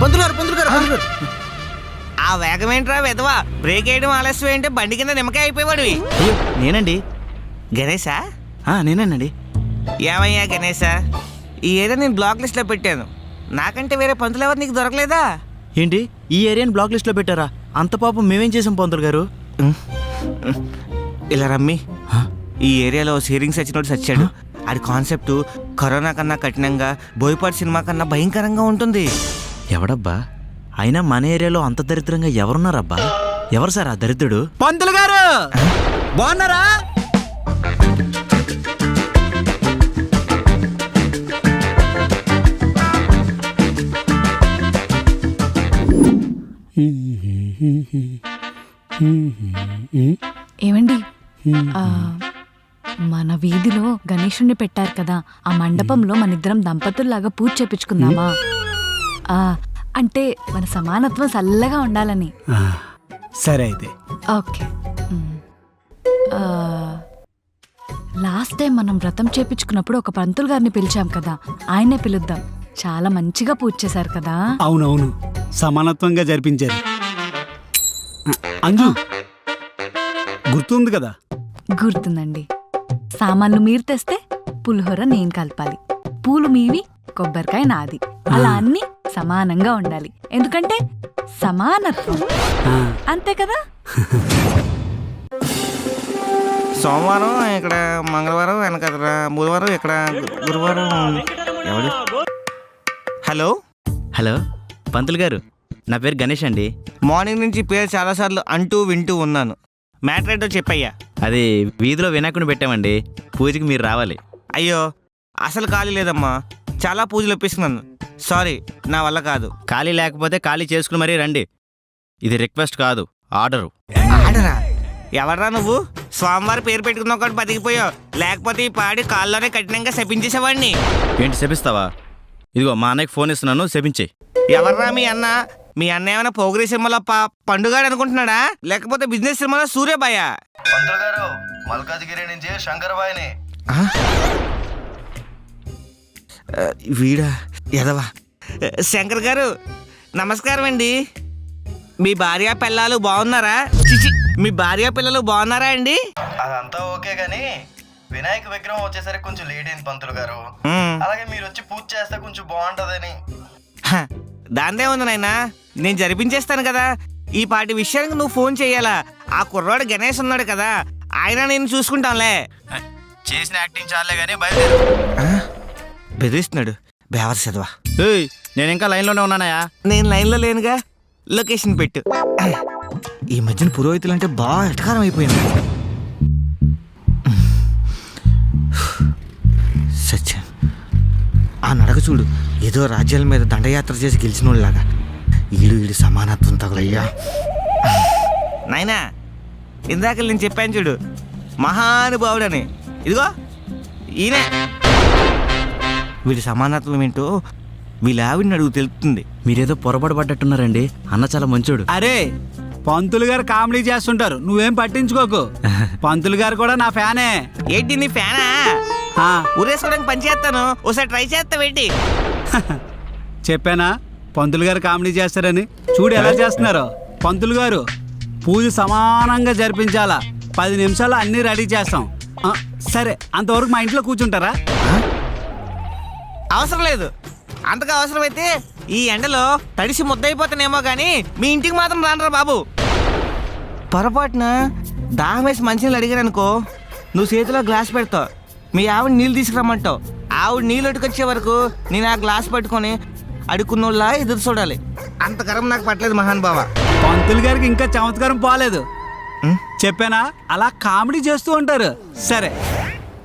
పంతులు గారు. ఆ వేగం ఏంట్రా వెదవా? బ్రేక్ వేయడం ఆలస్యం ఏంటి? బండి కింద నిమ్మకాయ అయిపోయేవాడివి. అయ్యో నేనండి. గణేశా? నేనేనండి. ఏమయ్యా గణేశా, ఈ ఏరియా నేను బ్లాక్ లిస్ట్ లో పెట్టాను. నాకంటే వేరే పంతులు ఎవరు నీకు దొరకలేదా? ఏంటి ఈ ఏరియాని బ్లాక్ లిస్ట్ లో పెట్టారా? అంత పాపం మేమేం చేసాం పంతులు గారు? ఇలా రమ్మి, ఈ ఏరియాలో షేరింగ్ సచ్చినోడు సచ్చాడు. అది కాన్సెప్ట్ కరోనా కన్నా కఠినంగా, బోయపాటి సినిమా కన్నా భయంకరంగా ఉంటుంది. ఎవడబ్బా? అయినా మన ఏరియాలో అంత దరిద్రంగా ఎవరున్నారబ్బా? ఎవరు సార్ ఆ దరిద్రుడు? పంతులు గారు బాగున్నారా? ఏమండి, మన వీధిలో గణేశుణ్ణి పెట్టారు కదా, ఆ మండపంలో మనిద్దరం దంపతుల్లాగా పూజ చేపించుకుందామా? అంటే మన సమానత్వం చల్లగా ఉండాలని. సరే అయితే. ఓకే. లాస్ట్ టైం మనం వ్రతం చేపించుకున్నప్పుడు ఒక పంతులు గారిని పిలిచాం కదా, ఆయనే పిలుద్దాం. చాలా మంచిగా పూజ చేశారు కదా. అవునవును, సమానత్వంగా జరిపించారు. అంజు గుర్తుంది కదా? గుర్తుందండి. సామాన్లు మీరు తెస్తే పులిహోర నేను కలపాలి, పూలు మీవి, కొబ్బరికాయ నాది, అలా అన్ని సమానంగా ఉండాలి. ఎందుకంటే సమానత్వం, అంతే కదా. సోమవారం ఇక్కడ, మంగళవారం వెనకదరా, బుధవారం ఇక్కడ, గురువారం ఎవడు? హలో హలో పంతులు గారు, నా పేరు గణేష్ అండి. మార్నింగ్ నుంచి పేరు చాలాసార్లు అంటూ వింటూ ఉన్నాను. మ్యాటర్ ఏంటో చెప్పయ్యా. అది వీధిలో వినాయకుడిని పెట్టామండి, పూజకి మీరు రావాలి. అయ్యో అసలు ఖాళీ లేదమ్మా, చాలా పూజలు ఒప్పిస్తున్నాను. సారీ, నా వల్ల కాదు. ఖాళీ లేకపోతే ఖాళీ చేసుకుని మరీ రండి. ఇది రిక్వెస్ట్ కాదు, ఆర్డరు. ఆడరా? ఎవడరా నువ్వు? స్వామివారి పేరు పెట్టుకున్న ఒకటి బతికిపోయావు, లేకపోతే ఈ పాడి కాల్లోనే కఠినంగా శపించేసేవాడిని. ఏంటి శపిస్తావా? ఇదిగో మా అన్నయ్యకి ఫోన్ ఇస్తున్నాను, శపించే. ఎవర్రా మీ అన్న? మీ అన్న ఏమైనా పోగిరి సినిమాలో పండుగాడు అనుకుంటున్నాడా, లేకపోతే బిజినెస్ సినిమాలో సూర్యబాయ? పంతులు గారు, మల్కాజ్గిరి నుంచి శంకరబాయిని. వీడా ఎదవా? శంకర్ గారు నమస్కారం అండి. మీ భార్య పిల్లలు బాగున్నారా? చిచి, మీ భార్య పిల్లలు బాగున్నారా అండి? అదంతా ఓకే గాని వినాయక విగ్రహం వచ్చేసరికి కొంచెం లేట్ అయింది పంతులు గారు. అలాగే మీరు వచ్చి పూజ చేస్తే కొంచెం బాగుంటదని. దాందే ఉంది నాయనా, నేను జరిపించేస్తాను కదా. ఈ పాటి విషయానికి నువ్వు ఫోన్ చెయ్యాలా? ఆ కుర్రాడు గణేష్ ఉన్నాడు కదా, ఆయన నేను చూసుకుంటాంలే. చేసిన యాక్టింగ్ చాలే గానీ బయలుదేరు. బెదిరిస్తున్నాడు బేవర్ చదవా. నేను ఇంకా లైన్లోనే ఉన్నానయా. నేను లైన్లో లేనుగా, లొకేషన్ పెట్టు. ఈ మధ్యన పురోహితులు అంటే బాగా ఎటకారం అయిపోయింది. సత్యం, ఆ నడక చూడు, ఏదో రాజ్యాల మీద దండయాత్ర చేసి గెలిచిన వాళ్ళలాగా. ఈడు సమానత్వం తగలయ్యా. నాయనా, ఇందాక నేను చెప్పాను చూడు, మహానుభావుడని. ఇదిగో ఈయనే. వీడి సమానత్వం ఏంటో వీళ్ళ ఆవిడని అడుగు తెలుస్తుంది. మీరేదో పొరపాటు పడ్డట్టున్నారండి, అన్న చాలా మంచోడు. అరే, పంతులు గారు కామెడీ చేస్తుంటారు, నువ్వేం పట్టించుకోకు. పంతులు గారు కూడా నా ఫ్యానే. ఏంటి నీ ఫ్యానా? ఊరేసుకోవడానికి పని చేస్తాను, ఒకసారి ట్రై చేస్తావేంటి? చెప్పానా పంతులు గారు కామెడీ చేస్తారని? చూడు ఎలా చేస్తున్నారో. పంతులు గారు, పూజ సమానంగా జరిపించాలా, 10 నిమిషాలు అన్నీ రెడీ చేస్తాం. సరే, అంతవరకు మా ఇంట్లో కూర్చుంటారా? అవసరం లేదు. అంతగా అవసరమైతే ఈ ఎండలో తడిసి ముద్దయిపోతానేమో కానీ మీ ఇంటికి మాత్రం రానరా బాబు. పొరపాటున దాహం వేసి మంచినీళ్ళు అడిగారనుకో, నువ్వు చేతిలో గ్లాస్ పెడతావు, మీ ఆవిడ నీళ్ళు తీసుకురమ్మంటావు. ఆవిడ నీళ్ళు అటుకొచ్చే వరకు నేను ఆ గ్లాస్ పట్టుకొని అడుక్కున్నోళ్ళ ఎదురు చూడాలి. అంత గరం నాకు పట్టలేదు మహానుభావ. పంతులు గారికి ఇంకా చమత్కారం పోలేదు. చెప్పానా, అలా కామెడీ చేస్తూ ఉంటారు. సరే,